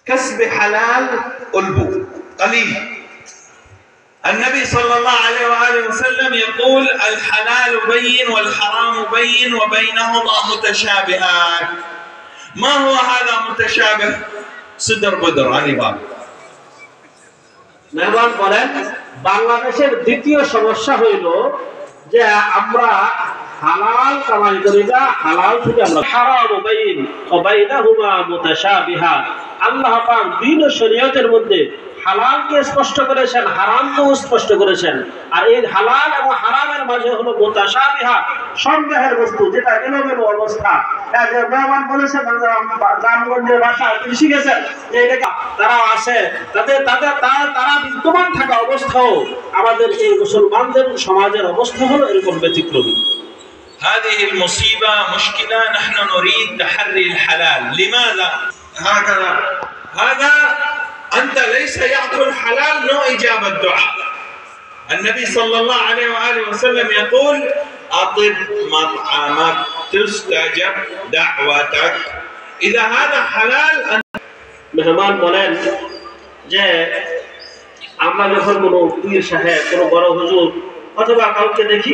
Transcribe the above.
كسب حلال ألبو قليل. النبي صلى الله عليه وآله وسلم يقول الحلال بين والحرام بين وبينهما متشابهات. ما هو هذا متشابه؟ صدر بدر علي باب মেহমান বলেন বাংলাদেশের দ্বিতীয় সমস্যা হইল যে আমরা হালাল কামাই করি না, হালাল থেকে আমরা হারাম বাইন ওয়া বাইনাহুমা মুতাশাবিহাত। আল্লাহ পাক দ্বীন ও শরীয়তের মধ্যে হালালকে স্পষ্ট করেছেন, হারামকেও স্পষ্ট করেছেন। আর এই হালাল এবং হারামের মাঝে হলো মুতাশাবিহাত, সন্দেহের বস্তু, যেটা এলোমেলো অবস্থা। যে মেহমান বলেছেন গ্রামগঞ্জের ভাষা তিনি শিখেছেন যে এটা তারা আছে, তারা বিদ্যমান থাকা অবস্থাও আমাদের এই মুসলমানদের সমাজের অবস্থা হলো এরকম ব্যতিক্রমী। هذه المصيبة مشكلة. نحن نريد تحري الحلال. لماذا؟ هكذا هذا أنت ليس يأكل حلال نو إجابة دعاء. النبي صلى الله عليه وآله وسلم يقول أطب مطعمك تستجب دعوتك. إذا هذا حلال. মেহমান বলেন যে আমরা যখন কোনো পীর সাহেব, কোনো বড় হুজুর অথবা কাউকে দেখি